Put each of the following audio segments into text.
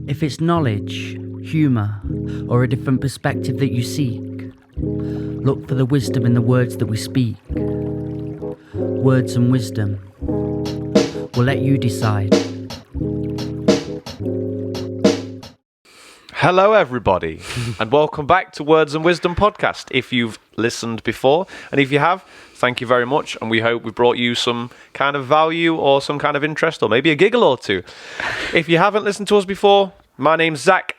If it's knowledge, humour, or a different perspective that you seek, look for the wisdom in the words that we speak. Words and wisdom. We'll let you decide. Hello everybody, and welcome back to Words and Wisdom podcast. If you've listened before, and if you have, thank you very much, and we hope we brought you some kind of value or some kind of interest or maybe a giggle or two. If you haven't listened to us before, my name's Zak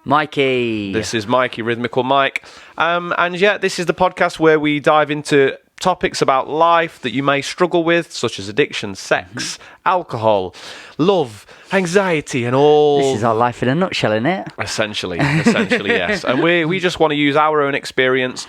Mikey. This is Mikey, Rhythmical Mike. And yeah, this is the podcast where we dive into topics about life that you may struggle with, such as addiction, sex, alcohol, love, anxiety, and all. This is our life in a nutshell, isn't it? Essentially, yes. And we just want to use our own experience,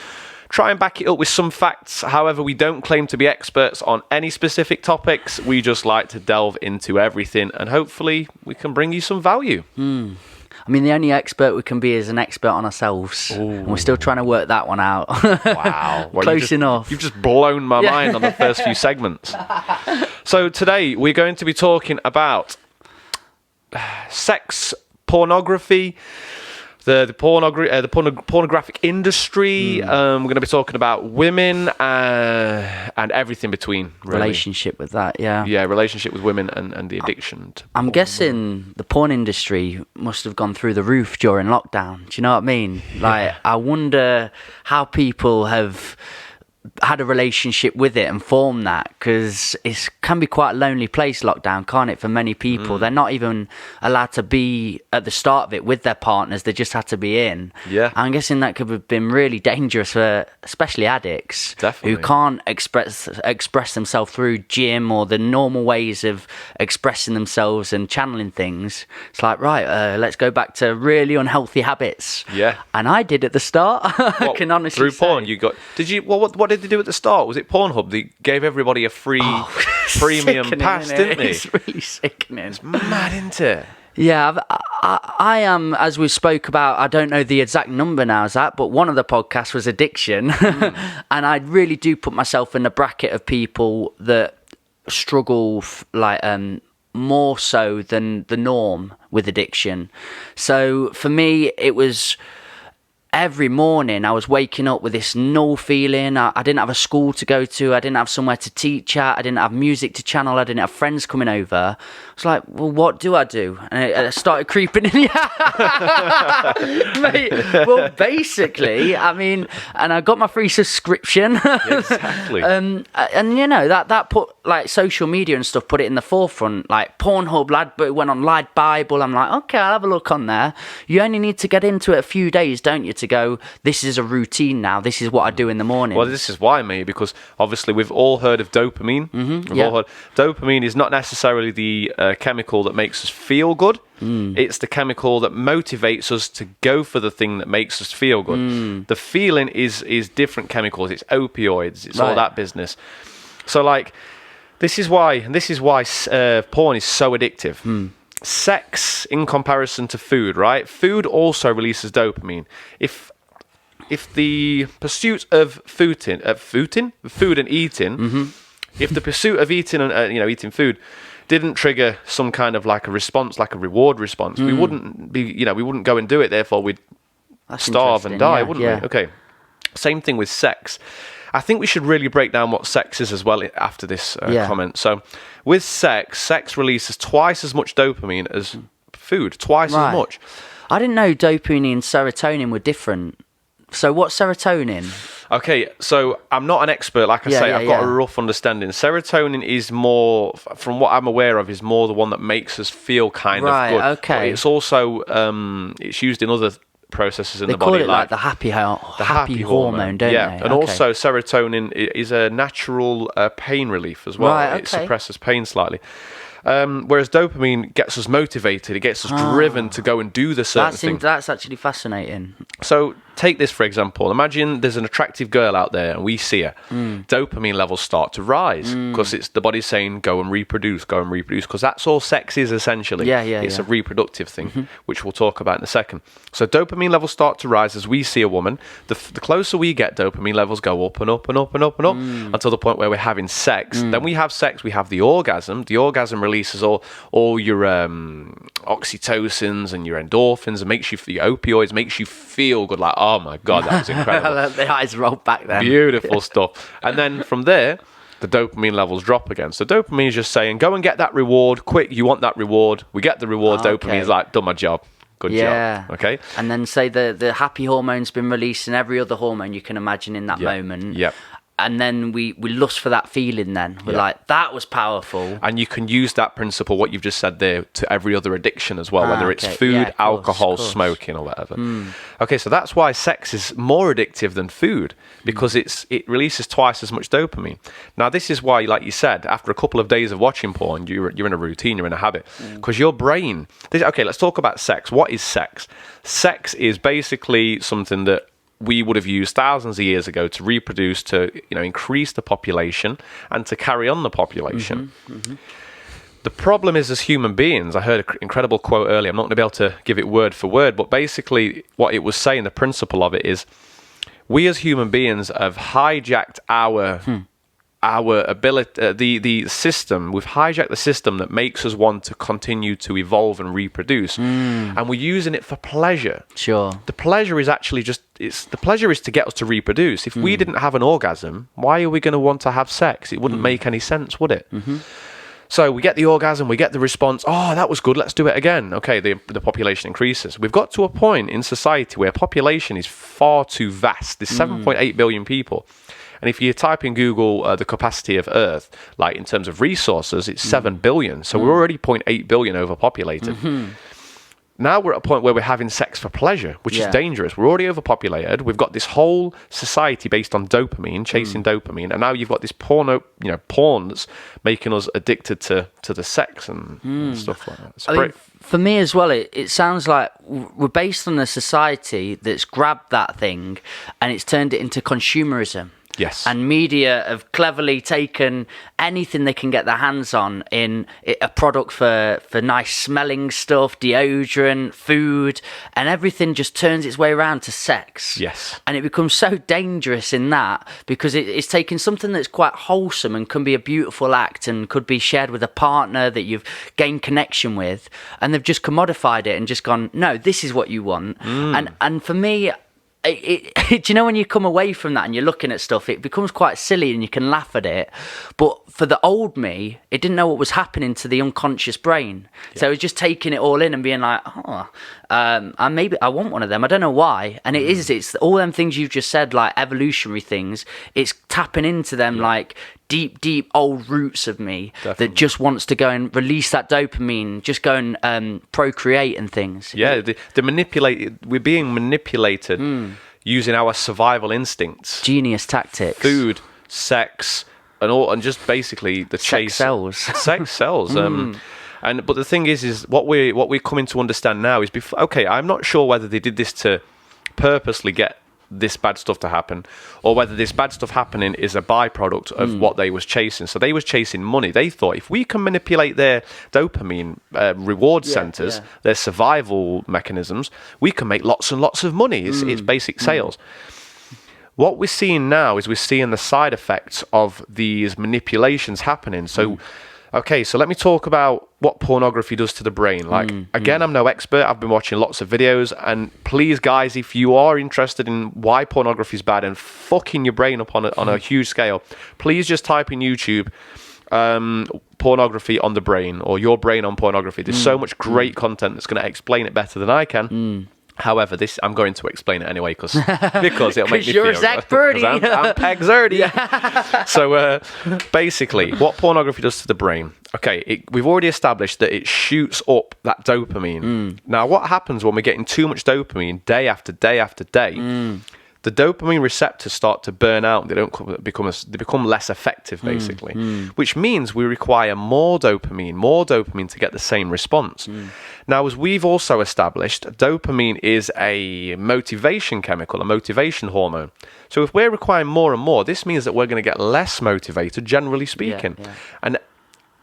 try and back it up with some facts. However, we don't claim to be experts on any specific topics. We just like to delve into everything, and hopefully we can bring you some value. I mean, the only expert we can be is an expert on ourselves. Ooh. And we're still trying to work that one out. Wow. Well, Close enough. You've just blown my mind on the first few segments. So today we're going to be talking about sex, pornography, the pornographic industry. We're going to be talking about women and everything between. Really. Relationship with that, yeah. Yeah, relationship with women and the addiction. I'm guessing the porn industry must have gone through the roof during lockdown. Do you know what I mean? Like, I wonder how people have had a relationship with it and formed that, because it can be quite a lonely place, lockdown, can't it, for many people? They're not even allowed to be at the start of it with their partners. They just had to be in. Yeah. I'm guessing that could have been really dangerous for especially addicts. Definitely. Who can't express themselves through gym or the normal ways of expressing themselves and channeling things. It's like, right, let's go back to really unhealthy habits. Yeah. And I did at the start. I can honestly through say. porn you got. Did you? Well, what did they do at the start? Was it Pornhub? They gave everybody a free premium pass, didn't they? It's really sickening. It's mad, isn't it? Yeah, I am, as we spoke about, I don't know the exact number now, Zach, but one of the podcasts was addiction. And I really do put myself in the bracket of people that struggle more so than the norm with addiction. So for me, it was every morning I was waking up with this null feeling. I didn't have a school to go to. I didn't have somewhere to teach at. I didn't have music to channel. I didn't have friends coming over. I was like, well, what do I do? And I started creeping in. Mate, well, basically, I mean, and I got my free subscription. Exactly. And you know, that put, like, social media and stuff, put it in the forefront. Like Pornhub, but it went on Lad Bible. I'm like, okay, I'll have a look on there. You only need to get into it a few days, don't you, to go, this is a routine now. This is what I do in the morning. Well, this is why, mate, because obviously we've all heard of dopamine. We've all heard. Dopamine is not necessarily the chemical that makes us feel good. It's the chemical that motivates us to go for the thing that makes us feel good. The feeling is different chemicals. It's opioids. It's all that business. So, like, this is why porn is so addictive. Sex in comparison to food, right? Food also releases dopamine. If the pursuit of food and eating, if the pursuit of eating and eating food didn't trigger some kind of like a response, like a reward response, we wouldn't go and do it. Therefore, we'd starve and die, wouldn't we? Okay. Same thing with sex. I think we should really break down what sex is as well after this comment. So, with sex releases twice as much dopamine as food, twice as much. I didn't know dopamine and serotonin were different. So, what's serotonin? Okay, so I'm not an expert. Like I say, I've got a rough understanding. Serotonin is more, from what I'm aware of, is more the one that makes us feel kind of good. Okay. But it's also it's used in other processes in the body. They call it like the happy hormone, don't they? And also serotonin is a natural pain relief as well. Right, okay. It suppresses pain slightly. Whereas dopamine gets us motivated. It gets us driven to go and do the certain thing. That's actually fascinating. So take this for example. Imagine there's an attractive girl out there and we see her. Dopamine levels start to rise because it's the body's saying go and reproduce, because that's all sex is essentially. It's a reproductive thing, which we'll talk about in a second. So dopamine levels start to rise as we see a woman. The closer we get, dopamine levels go up and up and up and up and up until the point where we're having sex. Then we have sex, we have the orgasm. The orgasm releases all your oxytocins and your endorphins and makes you, the opioids, makes you feel good, like, oh my God, that was incredible. The eyes rolled back then. Beautiful stuff. And then from there, the dopamine levels drop again. So dopamine is just saying, go and get that reward, quick, you want that reward. We get the reward, dopamine is like, done my job. Good job. Okay. And then say the happy hormone's been released and every other hormone you can imagine in that moment. Yep. And then we lust for that feeling then. We're like, that was powerful. And you can use that principle, what you've just said there, to every other addiction as well, whether it's food, alcohol, smoking or whatever. Okay, so that's why sex is more addictive than food, because it releases twice as much dopamine. Now, this is why, like you said, after a couple of days of watching porn, you're in a routine, you're in a habit, because your brain... Okay, let's talk about sex. What is sex? Sex is basically something that we would have used thousands of years ago to reproduce, to increase the population and to carry on the population. The problem is, as human beings, I heard an incredible quote earlier. I'm not going to be able to give it word for word, but basically what it was saying, the principle of it is, we as human beings have hijacked our ability, the system. We've hijacked the system that makes us want to continue to evolve and reproduce, and we're using it for pleasure. Sure. The pleasure is actually the pleasure is to get us to reproduce. If we didn't have an orgasm, why are we going to want to have sex? It wouldn't make any sense, would it? So we get the orgasm, we get the response, oh, that was good, let's do it again. Okay, the population increases. We've got to a point in society where population is far too vast. There's 7.8 billion people. And if you type in Google the capacity of Earth, like in terms of resources, it's 7 billion. So we're already 0.8 billion overpopulated. Now we're at a point where we're having sex for pleasure, which is dangerous. We're already overpopulated. We've got this whole society based on dopamine, chasing dopamine, and now you've got this porn that's making us addicted to the sex and stuff like that. I mean, for me as well, it sounds like we're based on a society that's grabbed that thing and it's turned it into consumerism. Yes. And media have cleverly taken anything they can get their hands on in a product for nice smelling stuff, deodorant, food, and everything just turns its way around to sex. Yes. And it becomes so dangerous in that because it's taking something that's quite wholesome and can be a beautiful act and could be shared with a partner that you've gained connection with, and they've just commodified it and just gone, no, this is what you want. And for me, do you know when you come away from that and you're looking at stuff, it becomes quite silly and you can laugh at it. But for the old me, it didn't know what was happening to the unconscious brain. Yeah. So it was just taking it all in and being like, maybe I want one of them. I don't know why. And it's all them things you've just said, like evolutionary things. It's tapping into them like deep old roots of me that just wants to go and release that dopamine, just go and procreate and things. Yeah, we're being manipulated using our survival instincts. Genius tactics. Food, sex, and just basically the chase. Sex sells. But the thing is what we're coming to understand now is I'm not sure whether they did this to purposely get this bad stuff to happen, or whether this bad stuff happening is a byproduct of what they was chasing. So they was chasing money. They thought if we can manipulate their dopamine reward centers, their survival mechanisms, we can make lots and lots of money. It's basic sales. What we're seeing now is we're seeing the side effects of these manipulations happening. So so let me talk about what pornography does to the brain. Again, I'm no expert. I've been watching lots of videos. And please, guys, if you are interested in why pornography is bad and fucking your brain up on a huge scale, please just type in YouTube pornography on the brain or your brain on pornography. There's so much great content that's going to explain it better than I can. However, I'm going to explain it anyway because it'll make me you're feel Zak Birdie. I'm Peg Zerdy. So basically, what pornography does to the brain? Okay, we've already established that it shoots up that dopamine. Now, what happens when we're getting too much dopamine day after day after day? the dopamine receptors start to burn out. They become less effective, basically, which means we require more dopamine to get the same response. Now, as we've also established, dopamine is a motivation chemical, a motivation hormone. So if we're requiring more and more, this means that we're going to get less motivated, generally speaking. And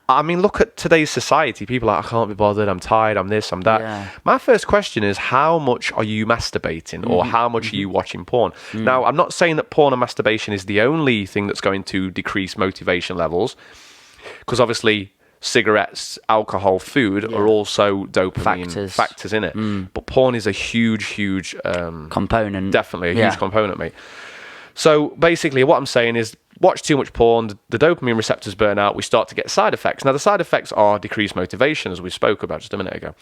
I mean, look at today's society. People are like, I can't be bothered, I'm tired, I'm this, I'm that. My first question is, how much are you masturbating, or how much are you watching porn? Now, I'm not saying that porn and masturbation is the only thing that's going to decrease motivation levels, because obviously cigarettes, alcohol, food are also dopamine factors in it. But porn is a huge component. Definitely a huge component, mate. So basically what I'm saying is, watch too much porn, the dopamine receptors burn out, we start to get side effects. Now, the side effects are decreased motivation, as we spoke about just a minute ago.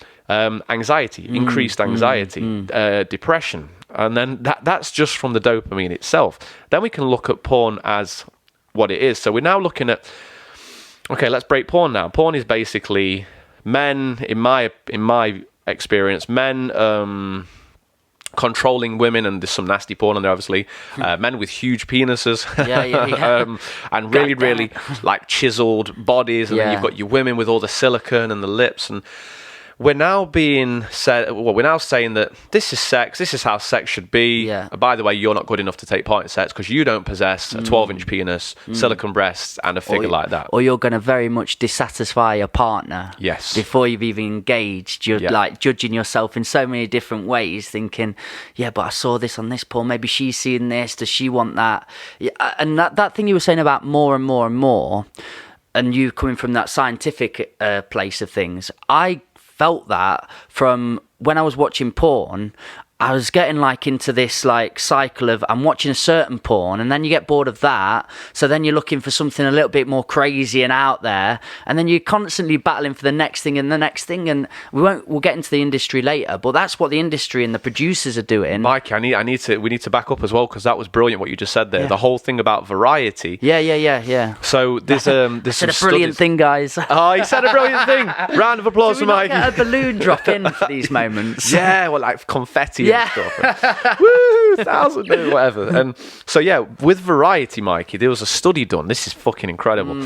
Anxiety, increased anxiety, depression. And then that's just from the dopamine itself. Then we can look at porn as what it is. So we're now looking at, okay, let's break porn now. Porn is basically men, in my experience, men controlling women, and there's some nasty porn on there, obviously. Men with huge penises, and really like chiseled bodies, and then you've got your women with all the silicone and the lips, and we're now saying that this is sex, this is how sex should be. By the way, you're not good enough to take part in sex because you don't possess a 12-inch penis, silicone breasts, and a figure like that. Or you're going to very much dissatisfy your partner. Yes. Before you've even engaged, you're like judging yourself in so many different ways, thinking, but I saw this on this porn, maybe she's seeing this, does she want that? And that thing you were saying about more and more and more, and you coming from that scientific place of things, I felt that from when I was watching porn. I was getting like into this like cycle of, I'm watching a certain porn, and then you get bored of that, so then you're looking for something a little bit more crazy and out there, and then you're constantly battling for the next thing and the next thing. And we'll get into the industry later, but that's what the industry and the producers are doing. Mike, we need to back up as well, because that was brilliant what you just said there. The whole thing about variety. So there's said a brilliant thing, guys. Oh, he said a brilliant thing. Round of applause for Mike. Get a balloon drop in for these moments. Well, like confetti. Stuff. Woo, 1,000, whatever. And so with variety, Mikey, there was a study done. This is fucking incredible.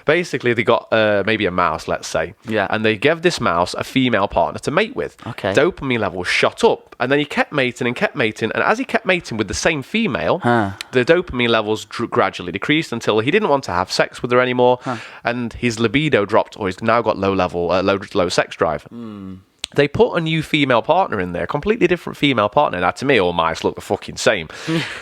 Basically, they got maybe a mouse, let's say, and they gave this mouse a female partner to mate with. Dopamine levels shot up, and then he kept mating, and as he kept mating with the same female, the dopamine levels gradually decreased until he didn't want to have sex with her anymore, and his libido dropped, or he's now got low sex drive. They put a new female partner in there, completely different female partner. Now, to me, all mice look the fucking same.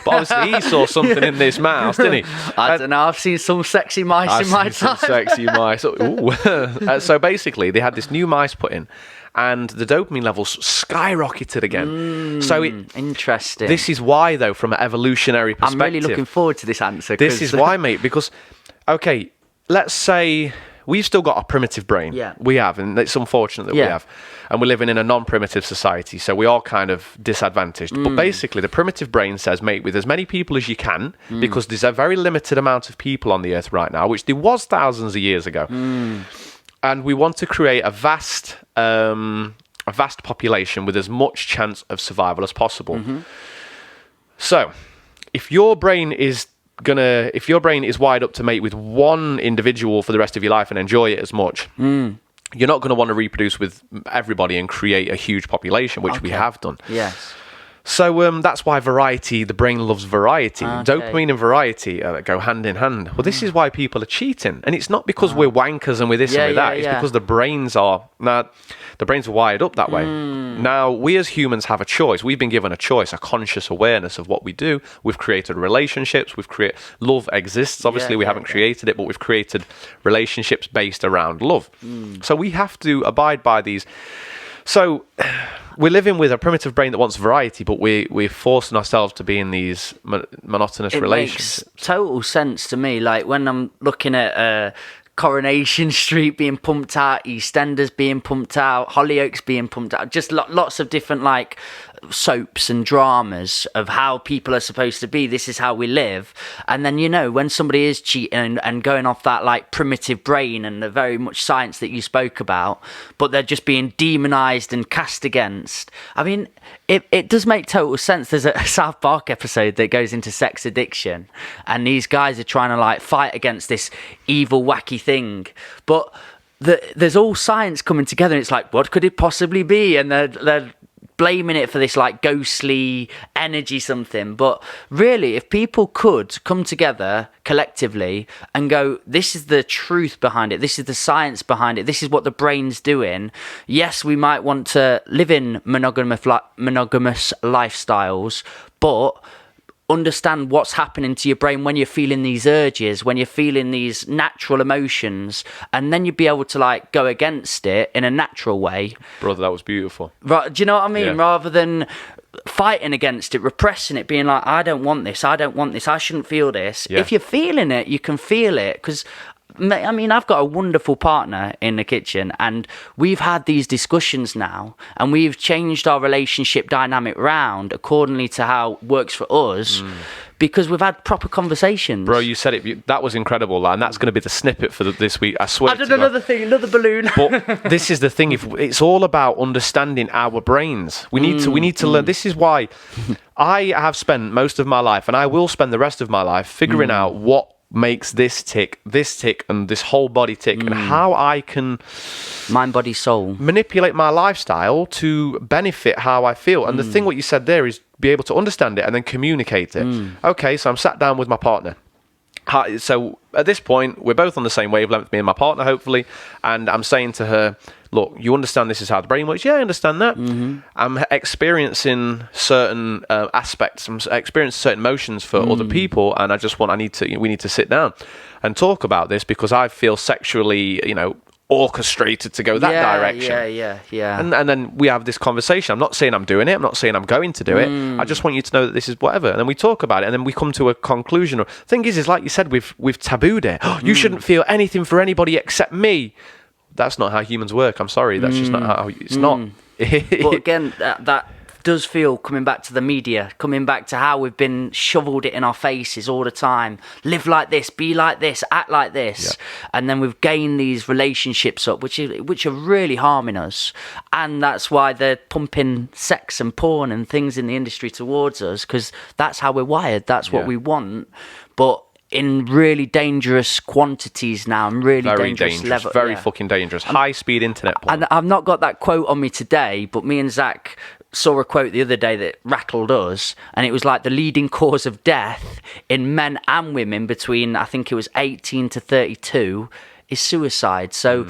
But obviously, he saw something in this mouse, didn't he? I don't know. I've seen some sexy mice in my time. Some sexy mice. Ooh. So basically, they had this new mice put in, and the dopamine levels skyrocketed again. Interesting. This is why, though, from an evolutionary perspective, I'm really looking forward to this answer. This is why, mate, because, okay, let's say we've still got a primitive brain. We have, and it's unfortunate that we have. And we're living in a non-primitive society, so we are kind of disadvantaged. But basically, the primitive brain says, mate, with as many people as you can, because there's a very limited amount of people on the earth right now, which there was thousands of years ago. And we want to create a vast population with as much chance of survival as possible. So, if your brain is wired up to mate with one individual for the rest of your life and enjoy it as much, you're not going to want to reproduce with everybody and create a huge population, which we have done. So that's why variety, the brain loves variety. Dopamine and variety go hand in hand. Well, this is why people are cheating. And it's not because we're wankers and we're this and we're that. It's because the brains are wired up that way. Now, we as humans have a choice. We've been given a choice, a conscious awareness of what we do. We've created relationships. Love exists. Obviously, we haven't created it, but we've created relationships based around love. So we have to abide by these. So we're living with a primitive brain that wants variety, but we're forcing ourselves to be in these monotonous relationships. It makes total sense to me. Like when I'm looking at Coronation Street being pumped out, EastEnders being pumped out, Hollyoaks being pumped out, just lots of different like soaps and dramas of how people are supposed to be. This is how we live. And then, you know, when somebody is cheating and going off that like primitive brain and the very much science that you spoke about, but they're just being demonized and cast against. I mean, it does make total sense. There's a South Park episode that goes into sex addiction, and these guys are trying to like fight against this evil, wacky thing. But there's all science coming together, and it's like, what could it possibly be? And they're blaming it for this like ghostly energy something. But really, if people could come together collectively and go, this is the truth behind it, this is the science behind it, this is what the brain's doing. Yes, we might want to live in monogamous lifestyles, but understand what's happening to your brain when you're feeling these urges, when you're feeling these natural emotions, and then you'd be able to like go against it in a natural way. Brother, that was beautiful. Right? Do you know what I mean? Yeah. Rather than fighting against it, repressing it, being like, I don't want this, I shouldn't feel this. Yeah. If you're feeling it, you can feel it. Because I mean, I've got a wonderful partner in the kitchen, and we've had these discussions now, and we've changed our relationship dynamic round accordingly to how it works for us, because we've had proper conversations. Bro, you said it. That was incredible, and that's going to be the snippet for this week. I swear. I did another thing, another balloon. But this is the thing. If it's all about understanding our brains, we need to learn. This is why I have spent most of my life, and I will spend the rest of my life figuring out what makes this tick, and this whole body tick, and how I can mind, body, soul manipulate my lifestyle to benefit how I feel. And the thing what you said there is be able to understand it and then communicate it. Okay, so I'm sat down with my partner. So at this point, we're both on the same wavelength, me and my partner, hopefully, and I'm saying to her, look, you understand this is how the brain works? Yeah, I understand that. I'm experiencing certain aspects, I'm experiencing certain emotions for other people, and we need to sit down and talk about this because I feel sexually, orchestrated to go that direction. Yeah. And then we have this conversation. I'm not saying I'm doing it. I'm not saying I'm going to do it. I just want you to know that this is whatever. And then we talk about it, and then we come to a conclusion. Thing is like you said, we've tabooed it. You shouldn't feel anything for anybody except me. That's not how humans work. I'm sorry. That's just not how it's not. But again, that does feel, coming back to the media, coming back to how we've been shoveled it in our faces all the time. Live like this, be like this, act like this. Yeah. And then we've gained these relationships up, which are really harming us. And that's why they're pumping sex and porn and things in the industry towards us, because that's how we're wired. That's what we want. But in really dangerous quantities now, and really very dangerous level. Very fucking dangerous. High-speed internet porn. And I've not got that quote on me today, but me and Zach saw a quote the other day that rattled us, and it was like the leading cause of death in men and women between, I think it was 18 to 32, is suicide. So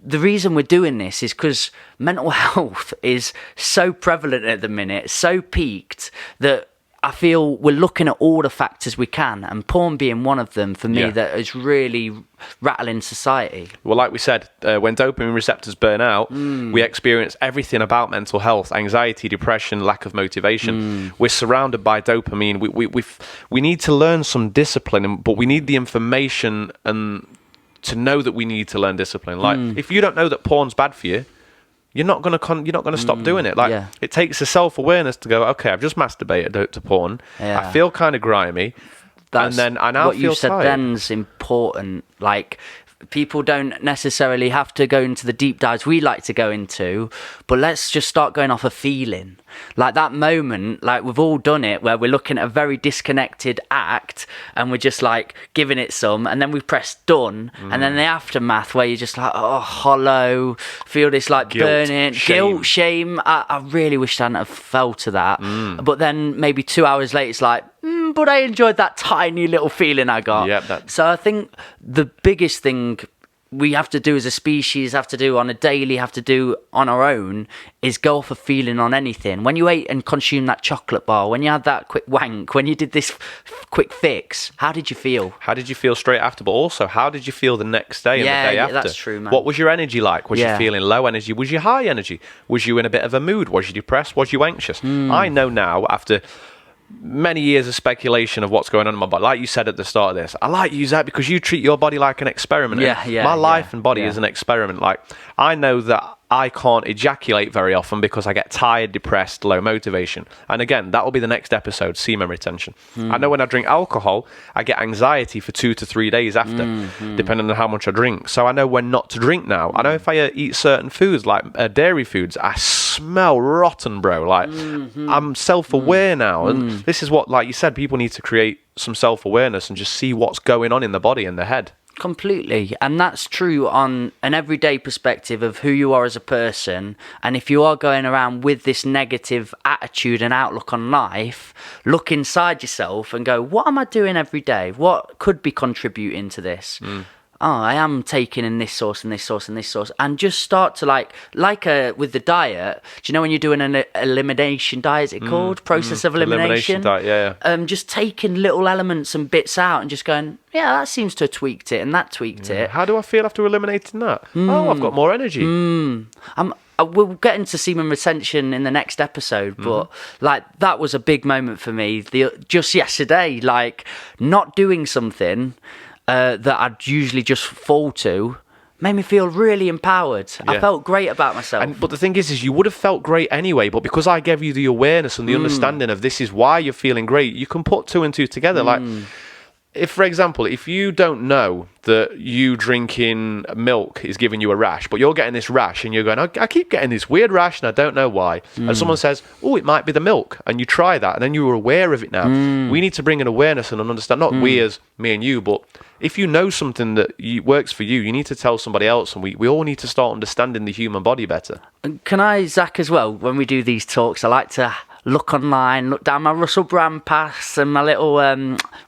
the reason we're doing this is because mental health is so prevalent at the minute, so peaked, that I feel we're looking at all the factors we can, and porn being one of them for me, that is really rattling society. Well, like we said, when dopamine receptors burn out, we experience everything about mental health: anxiety, depression, lack of motivation. We're surrounded by dopamine. We need to learn some discipline, but we need the information and to know that we need to learn discipline. Like, if you don't know that porn's bad for you, you're not gonna stop doing it. Like, it takes a self-awareness to go, okay, I've just masturbated to porn. I feel kind of grimy. That's and then I now what feel you said tired. then's important. Like, people don't necessarily have to go into the deep dives we like to go into, but let's just start going off a feeling. Like that moment, like we've all done it, where we're looking at a very disconnected act and we're just like giving it some, and then we press done, and then the aftermath where you're just like, oh, hollow, feel this like burning, guilt, shame. I really wish I hadn't have fell to that. But then maybe 2 hours later it's like, but I enjoyed that tiny little feeling I got. So I think the biggest thing we have to do as a species, have to do on a daily, have to do on our own, is go off a feeling on anything. When you ate and consumed that chocolate bar, when you had that quick wank, when you did this quick fix, how did you feel? How did you feel straight after? But also, how did you feel the next day and the day after? Yeah, that's true, man. What was your energy like? Was you feeling low energy? Was you high energy? Was you in a bit of a mood? Was you depressed? Was you anxious? I know now, after many years of speculation of what's going on in my body. Like you said at the start of this, I like you, Zach, because you treat your body like an experiment. My life and body is an experiment. Like, I know that I can't ejaculate very often because I get tired, depressed, low motivation. And again, that will be the next episode, semen retention. I know when I drink alcohol, I get anxiety for 2 to 3 days after, depending on how much I drink. So I know when not to drink now. I know if I eat certain foods, like dairy foods, I smell rotten, bro. Like, I'm self-aware now. And this is what, like you said, people need to create some self-awareness and just see what's going on in the body and the head. Completely. And that's true on an everyday perspective of who you are as a person. And if you are going around with this negative attitude and outlook on life, look inside yourself and go, what am I doing every day? What could be contributing to this? Oh, I am taking in this source and this source and this source, and just start to like with the diet. Do you know when you're doing an elimination diet? Is it called process of elimination? Diet, yeah. Just taking little elements and bits out and just going, yeah, that seems to have tweaked it and that tweaked it. How do I feel after eliminating that? Oh, I've got more energy. We'll get into semen retention in the next episode, but like that was a big moment for me. Just yesterday, like not doing something that I'd usually just fall to made me feel really empowered. I felt great about myself. But the thing is you would have felt great anyway, but because I gave you the awareness and the understanding of this is why you're feeling great, you can put 2 and 2 together. Like, if, for example, if you don't know that you drinking milk is giving you a rash, but you're getting this rash and you're going, I keep getting this weird rash and I don't know why. And someone says, oh, it might be the milk. And you try that and then you're aware of it now. We need to bring an awareness and an understanding, not we as me and you, but if you know something that works for you, you need to tell somebody else. And we all need to start understanding the human body better. Can I, Zach, as well, when we do these talks, I like to look online, look down my Russell Brand pass and my little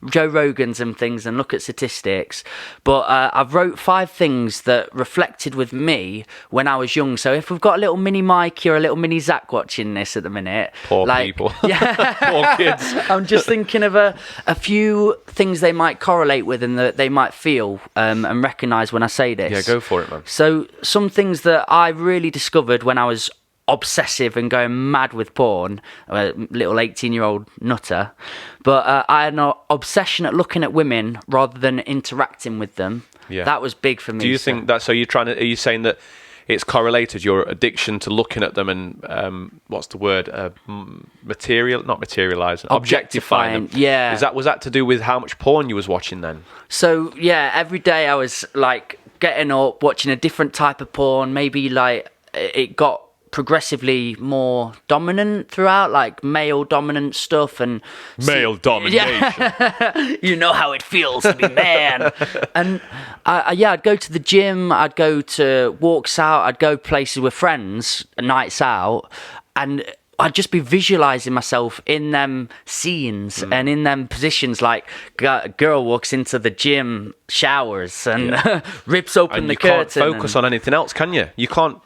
Joe Rogans and things and look at statistics. But I've wrote 5 things that reflected with me when I was young. So if we've got a little mini Mikey or a little mini Zach watching this at the minute. Poor people. Yeah. Poor kids. I'm just thinking of a few things they might correlate with and that they might feel and recognise when I say this. Yeah, go for it, man. So some things that I really discovered when I was obsessive and going mad with porn, a little 18-year-old nutter, but I had an obsession at looking at women rather than interacting with them. That was big for me. Do you think that, so are you saying that it's correlated, your addiction to looking at them and what's the word, objectifying them? Yeah. Was that to do with how much porn you was watching then? So yeah, every day I was like getting up watching a different type of porn. Maybe like it got progressively more dominant throughout, like male dominant stuff and male domination. Yeah. You know how it feels to be man. And I'd go to the gym, I'd go to walks out, I'd go places with friends, nights out, and I'd just be visualizing myself in them scenes and in them positions. Like a girl walks into the gym, showers and rips open and the curtain. You can't focus on anything else, can you? You can't.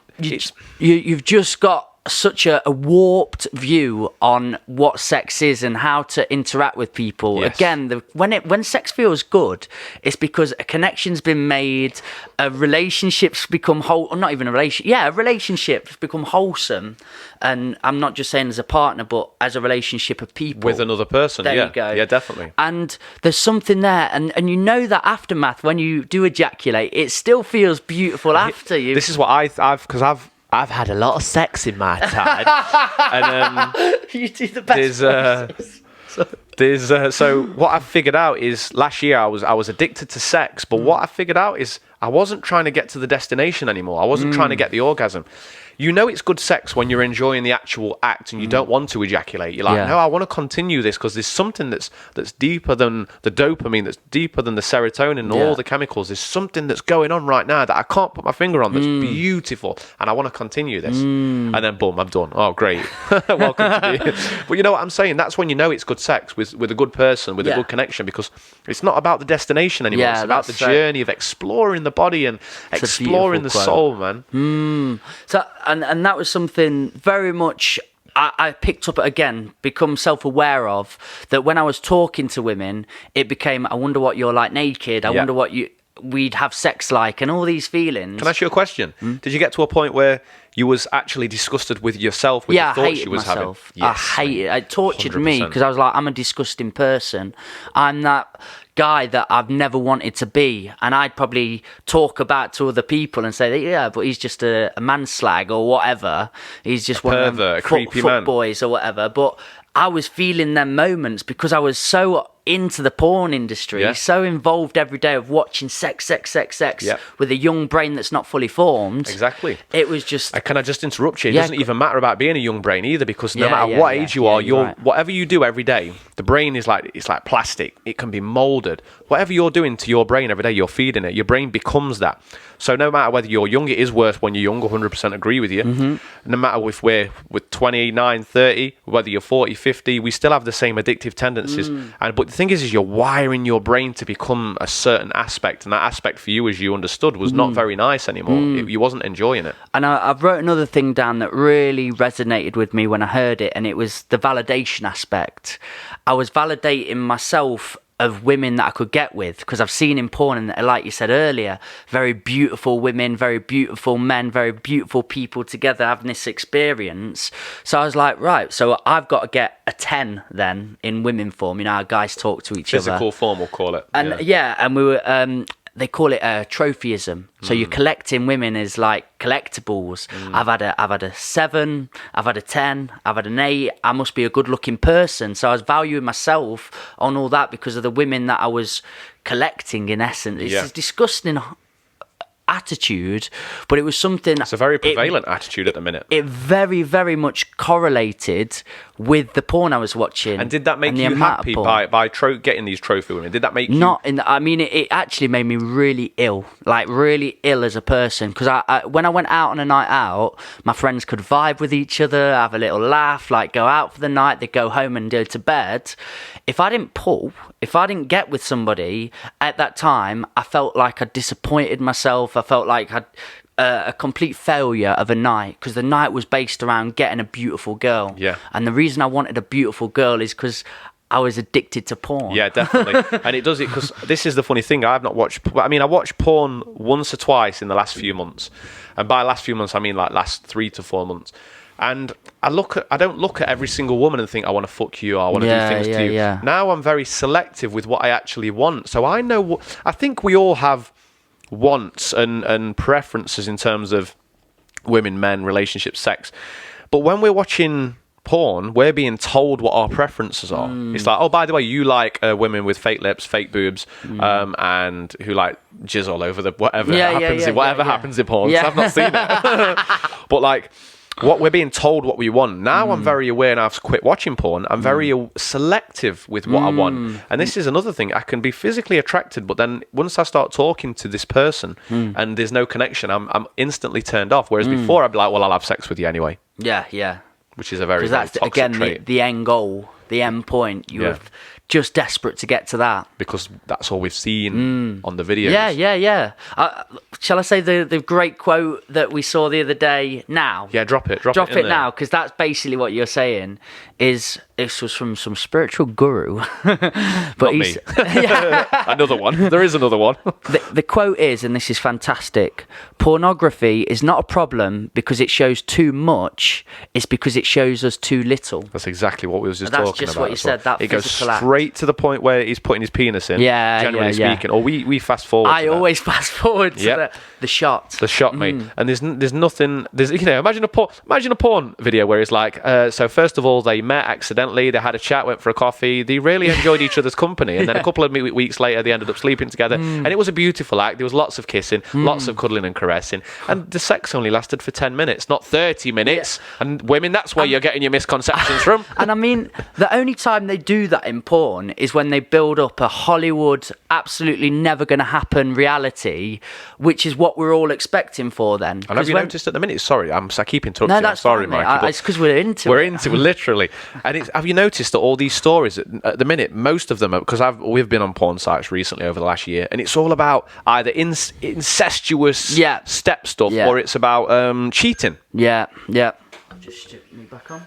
You've just got such a warped view on what sex is and how to interact with people. Yes. Again, when sex feels good, it's because a connection's been made, a relationship's become relationship's become wholesome. And I'm not just saying as a partner, but as a relationship of people with another person. There you go. Yeah, definitely. And there's something there, and you know that aftermath when you do ejaculate, it still feels beautiful after you. This is what I've had a lot of sex in my time, and you do the best. So what I figured out is last year I was addicted to sex, but what I figured out is I wasn't trying to get to the destination anymore. I wasn't trying to get the orgasm. You know it's good sex when you're enjoying the actual act and you don't want to ejaculate. You're like, no, I want to continue this because there's something that's deeper than the dopamine, that's deeper than the serotonin and all the chemicals. There's something that's going on right now that I can't put my finger on that's beautiful, and I want to continue this. And then boom, I'm done. Oh, great. Welcome to the... But you know what I'm saying? That's when you know it's good sex with a good person, with a good connection, because it's not about the destination anymore. It's about the journey of exploring the body and exploring the soul, man. So... And that was something very much I picked up again, become self-aware of, that when I was talking to women, it became, I wonder what you're like naked. I wonder what we'd have sex like, and all these feelings. Can I ask you a question? Did you get to a point where you was actually disgusted with yourself, with the thoughts you was myself. having. Yes, I hated it. It tortured 100%. me because I was like, I'm a disgusting person. I'm that guy that I've never wanted to be. And I'd probably talk about to other people and say, yeah, but he's just a man slag or whatever. He's just one of them a creepy man. boys or whatever. But I was feeling them moments because I was so into the porn industry, so involved every day of watching sex with a young brain that's not fully formed. Exactly. It was just... Can I just interrupt you? It doesn't even matter about being a young brain either, because no matter what age you are, whatever you do every day, the brain is like, it's like plastic. It can be molded. Whatever you're doing to your brain every day, you're feeding it. Your brain becomes that. So no matter whether you're young, it is worse when you're young, 100% agree with you. No matter if we're with 29, 30, whether you're 40, 50, we still have the same addictive tendencies. But the thing is you're wiring your brain to become a certain aspect, and that aspect for you, as you understood, was not very nice anymore. You wasn't enjoying it. And I've wrote another thing down that really resonated with me when I heard it, and it was the validation aspect. I was validating myself of women that I could get with, because I've seen in porn, and like you said earlier, very beautiful women, very beautiful men, very beautiful people together having this experience. So I was like, right, so I've got to get a 10 then in women form. You know how guys talk to each other. Physical form, we'll call it. And and we were they call it trophyism. So you're collecting women as like collectibles. I've had a 7, I've had a 10, I've had an 8. I must be a good looking person. So I was valuing myself on all that because of the women that I was collecting, in essence. It's a disgusting attitude, but it was something... It's a very prevalent attitude at the minute. It very, very much correlated with the porn I was watching. And did that make you happy by getting these trophy women? Did that make you... I mean, it actually made me really ill, like really ill as a person, because when I went out on a night out, my friends could vibe with each other, have a little laugh, like go out for the night, they'd go home and go to bed. If I didn't get with somebody at that time, I felt like I disappointed myself. I felt like I'd a complete failure of a night, because the night was based around getting a beautiful girl. Yeah. And the reason I wanted a beautiful girl is because I was addicted to porn. Yeah, definitely. And it does it because this is the funny thing. I watched porn once or twice in the last few months. And by last few months, I mean like last 3 to 4 months. And I don't look at every single woman and think, I want to fuck you, or I want to do things to you. Yeah. Now I'm very selective with what I actually want. So I know I think we all have wants and preferences in terms of women, men, relationships, sex. But when we're watching porn, we're being told what our preferences are. It's like, oh, by the way, you like women with fake lips, fake boobs, and who like jizz all over the whatever happens in porn. So I've not seen it. But like, what we're being told what we want. Now I'm very aware, and I've quit watching porn. I'm very selective with what I want. And this is another thing. I can be physically attracted, but then once I start talking to this person and there's no connection, I'm instantly turned off. Whereas before I'd be like, well, I'll have sex with you anyway. Yeah. Which is a very, because that's very toxic again trait. the end goal, the end point. You're just desperate to get to that, because that's all we've seen on the videos. Yeah. Shall I say the great quote that we saw the other day now? Yeah, drop it now, because that's basically what you're saying. This was from some spiritual guru. But Not me. Another one. There is another one. The quote is, and this is fantastic: pornography is not a problem because it shows too much, it's because it shows us too little. That's exactly what we was just talking about. That's just what you said, that it goes straight act. To the point where he's putting his penis in, generally speaking. Or we fast forward. I always fast forward to the shot. The shot, mate. And there's nothing. Imagine a porn video where it's like, so first of all, they met accidentally, they had a chat, went for a coffee, they really enjoyed each other's company, and then a couple of weeks later they ended up sleeping together, and it was a beautiful act. There was lots of kissing, lots of cuddling and caressing, and the sex only lasted for 10 minutes, not 30 minutes. And women, that's where you're getting your misconceptions from. And I mean, the only time they do that in porn is when they build up a Hollywood absolutely never going to happen reality, which is what we're all expecting for then. And have you noticed at the minute, sorry, I keep interrupting. No, that's sorry, fine, Mikey, it's because we're into it, literally. And have you noticed that all these stories at the minute, most of them are, because we've been on porn sites recently over the last year, and it's all about either incestuous step stuff, or it's about cheating. Yeah. Just stick me back on.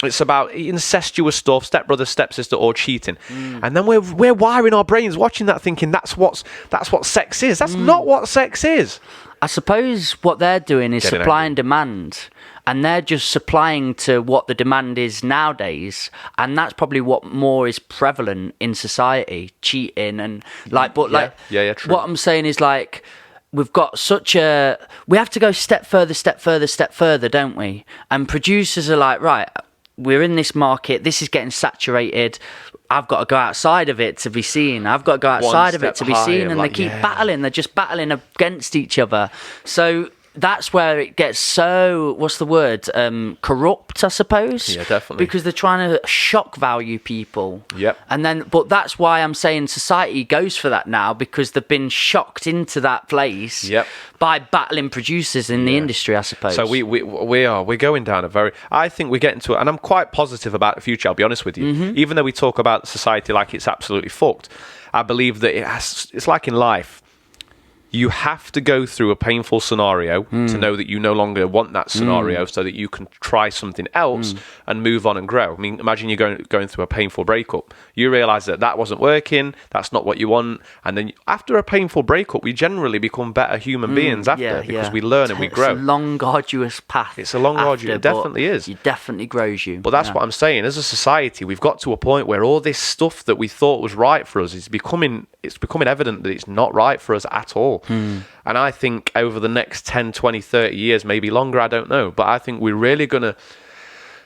It's about incestuous stuff, stepbrother, stepsister, or cheating. And then we're wiring our brains watching that, thinking that's what sex is. That's not what sex is. I suppose what they're doing is supply and demand, and they're just supplying to what the demand is nowadays, and that's probably what more is prevalent in society, cheating and like. But like, true. What I'm saying is like, we've got we have to go step further, don't we? And producers are like, right, we're in this market, this is getting saturated. I've got to go outside of it to be seen. I've got to go outside of it to be seen. And they keep battling. They're just battling against each other. So that's where it gets so, what's the word? Corrupt, I suppose. Yeah, definitely. Because they're trying to shock value people. Yep. But that's why I'm saying society goes for that now, because they've been shocked into that place by battling producers in the industry, I suppose. So we're going down I think we're getting to it, and I'm quite positive about the future, I'll be honest with you. Mm-hmm. Even though we talk about society like it's absolutely fucked, I believe that it's like in life. You have to go through a painful scenario to know that you no longer want that scenario, so that you can try something else and move on and grow. I mean, imagine you're going through a painful breakup. You realise that wasn't working, that's not what you want. And then after a painful breakup, we generally become better human beings because we learn and we grow. It's a long, arduous path. It's a long, arduous, it definitely is. It definitely grows you. But that's what I'm saying. As a society, we've got to a point where all this stuff that we thought was right for us is becoming evident that it's not right for us at all. And I think over the next 10, 20, 30 years, maybe longer, I don't know, but I think we're really going to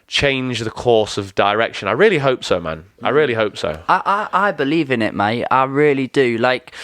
change the course of direction. I really hope so, man. I really hope so. I believe in it, mate. I really do. Like,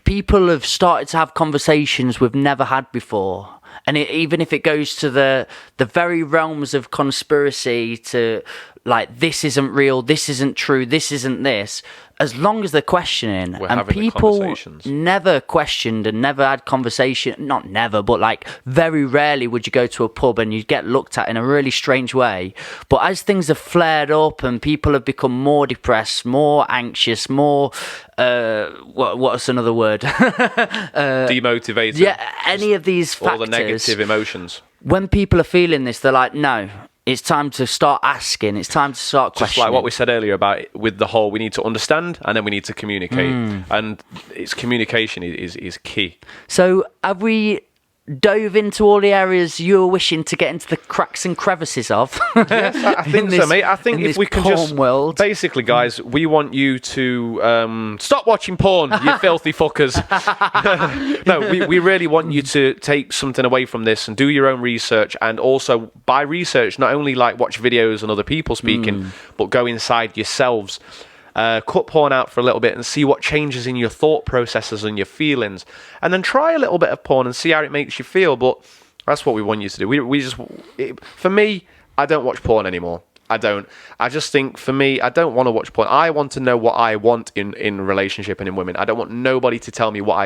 people have started to have conversations we've never had before. And even if it goes to the very realms of conspiracy, to like, this isn't real, this isn't true, this isn't this, as long as they're questioning. And people never questioned and never had conversation, not never, but like very rarely would you go to a pub and you'd get looked at in a really strange way. But as things have flared up and people have become more depressed, more anxious, more what's another word? Demotivated. Yeah, any of these factors. All the negative emotions. When people are feeling this, they're like, no, it's time to start asking. It's time to start questioning. Just like what we said earlier about with the whole, we need to understand and then we need to communicate. And it's communication is key. So have we dove into all the areas you were wishing to get into the cracks and crevices of? Yes, I think so, mate. I think if we can just... world. Basically, guys, we want you to stop watching porn, you filthy fuckers. No, we really want you to take something away from this and do your own research. And also, by research, not only like watch videos and other people speaking, but go inside yourselves. Cut porn out for a little bit and see what changes in your thought processes and your feelings, and then try a little bit of porn and see how it makes you feel. But that's what we want you to do. For me, I don't watch porn anymore. I just think, for me, I don't want to watch porn. I want to know what I want in relationship and in women. I don't want nobody to tell me what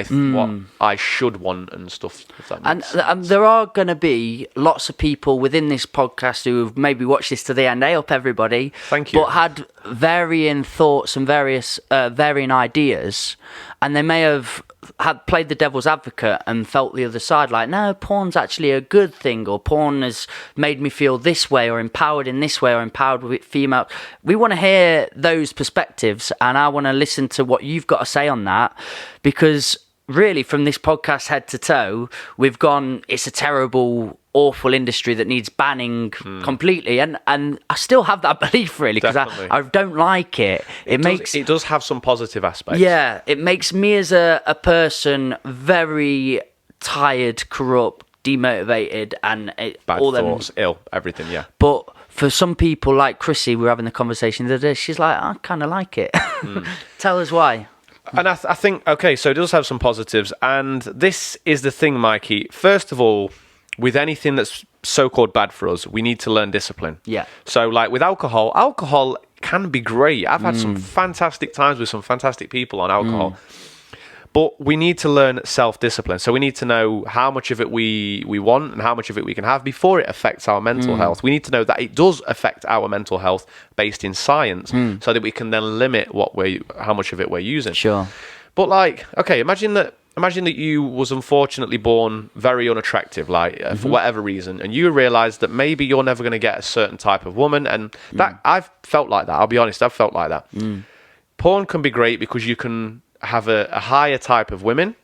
I should want and stuff. If that makes and there are going to be lots of people within this podcast who have maybe watched this to the end. Hey up, everybody. Thank you. But had varying thoughts and varying ideas, and they may have had played the devil's advocate and felt the other side, like, no, porn's actually a good thing, or porn has made me feel this way, or empowered in this way, or empowered with female. We want to hear those perspectives, and I want to listen to what you've got to say on that, because really, from this podcast head to toe, we've gone, it's a terrible, awful industry that needs banning completely, and I still have that belief, really, because I don't like it. It does have some positive aspects. Yeah, it makes me as a person very tired, corrupt, demotivated, and bad thoughts, ill, everything. Yeah, but for some people like Chrissy, we were having the conversation the other day, she's like, I kind of like it. Tell us why. And I think, okay, so it does have some positives, and this is the thing, Mikey. First of all, with anything that's so-called bad for us, we need to learn discipline. Yeah. So, like with alcohol can be great. I've had some fantastic times with some fantastic people on alcohol. But we need to learn self-discipline. So we need to know how much of it we want and how much of it we can have before it affects our mental health. We need to know that it does affect our mental health based in science, so that we can then limit how much of it we're using. Sure. But like, okay, imagine that you was unfortunately born very unattractive, like for whatever reason, and you realize that maybe you're never going to get a certain type of woman, and that I've felt like that. I'll be honest, I've felt like that. Porn can be great because you can have a higher type of women,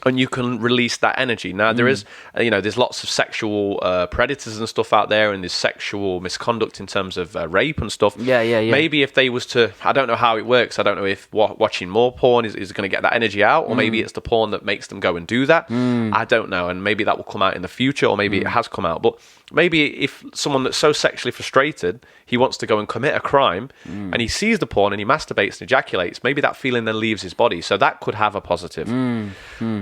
and you can release that energy. Now there is, there's lots of sexual predators and stuff out there, and there's sexual misconduct in terms of rape and stuff. Yeah. Maybe if they was to, I don't know how it works. I don't know if watching more porn is going to get that energy out, or maybe it's the porn that makes them go and do that. I don't know, and maybe that will come out in the future, or maybe it has come out. But maybe if someone that's so sexually frustrated, he wants to go and commit a crime, and he sees the porn and he masturbates and ejaculates, maybe that feeling then leaves his body. So that could have a positive.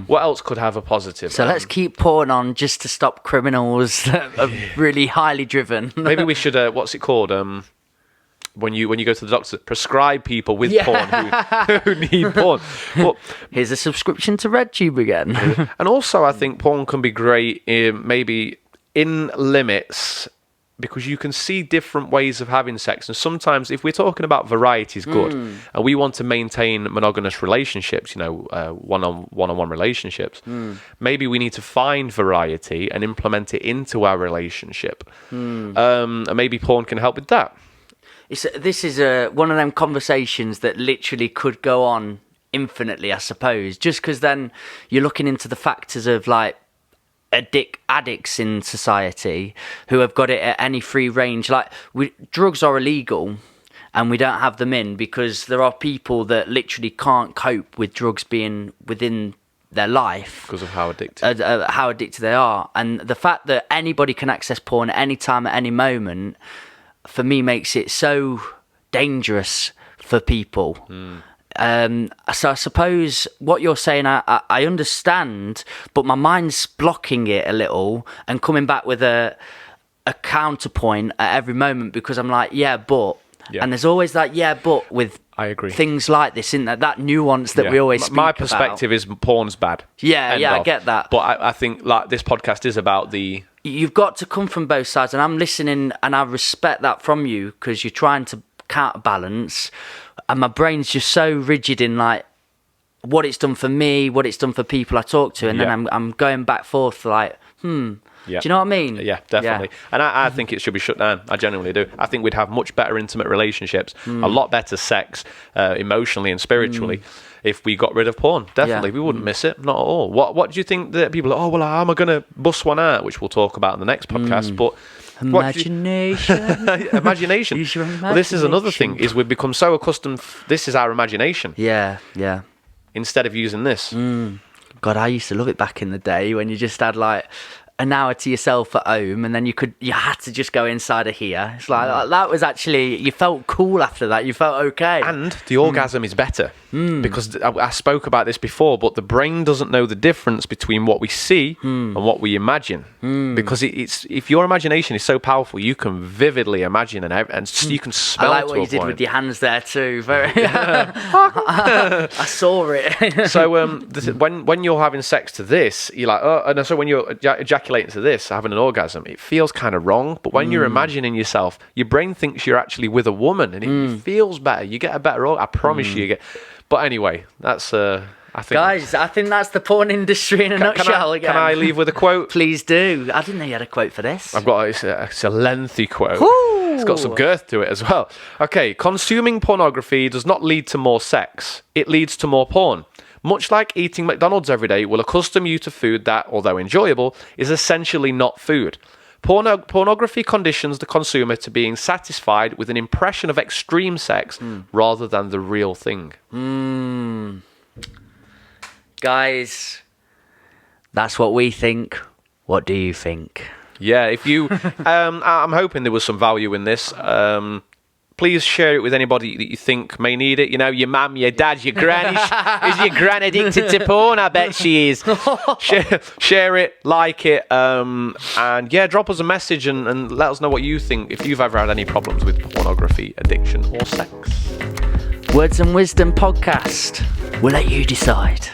What else could have a positive? So let's keep porn on just to stop criminals that are really highly driven. Maybe we should, what's it called? When you go to the doctor, prescribe people with porn who need porn. But here's a subscription to RedTube again. And also, I think porn can be great maybe in limits, because you can see different ways of having sex. And sometimes if we're talking about variety is good, and we want to maintain monogamous relationships, one-on-one relationships, maybe we need to find variety and implement it into our relationship. And maybe porn can help with that. This is one of them conversations that literally could go on infinitely, I suppose, just because then you're looking into the factors of like addicts in society who have got it at any free range. Like drugs are illegal and we don't have them in because there are people that literally can't cope with drugs being within their life because of how addicted they are. And the fact that anybody can access porn at any time, at any moment, for me makes it so dangerous for people. So I suppose what you're saying, I understand, but my mind's blocking it a little and coming back with a counterpoint at every moment, because I'm like, and there's always that but with I agree. Things like this, isn't there? That nuance that we always speak My perspective is porn's bad. I get that. But I think like this podcast is about you've got to come from both sides, and I'm listening and I respect that from you, because you're trying to counterbalance, and my brain's just so rigid in like what it's done for me, what it's done for people I talk to, and then I'm going back forth like, do you know what I mean? Yeah, definitely. Yeah. And I think it should be shut down. I genuinely do. I think we'd have much better intimate relationships, a lot better sex, emotionally and spiritually, if we got rid of porn. Definitely. We wouldn't miss it. Not at all. What do you think that people are, how am I going to bust one out? Which we'll talk about in the next podcast. But imagination. Imagination. Well, this is another thing, is we've become so accustomed, this is our imagination. Yeah. Instead of using this. God, I used to love it back in the day when you just had like an hour to yourself at home, and then you had to just go inside of here. It's like that was actually, you felt cool after that. You felt okay. And the orgasm is better, because I spoke about this before, but the brain doesn't know the difference between what we see and what we imagine, because it's if your imagination is so powerful, you can vividly imagine and you can smell. I like what you did with your hands there too. Very. I saw it. So when you're having sex to this, you're like, and so when you're ejaculating to this, having an orgasm, it feels kind of wrong. But when you're imagining yourself, your brain thinks you're actually with a woman, and it feels better. You get a better orgasm. I promise you get. But anyway, that's I think. Guys, I think that's the porn industry in a nutshell. Can I leave with a quote? Please do. I didn't know you had a quote for this. I've got it's a lengthy quote. Ooh. It's got some girth to it as well. Okay, consuming pornography does not lead to more sex. It leads to more porn. Much like eating McDonald's every day will accustom you to food that, although enjoyable, is essentially not food. Pornography conditions the consumer to being satisfied with an impression of extreme sex rather than the real thing. Guys, that's what we think. What do you think? Yeah, if you... I'm hoping there was some value in this. Please share it with anybody that you think may need it. Your mum, your dad, your granny. Is your gran addicted to porn? I bet she is. Share it, like it, and drop us a message and let us know what you think, if you've ever had any problems with pornography, addiction, or sex. Words and Wisdom podcast. We'll let you decide.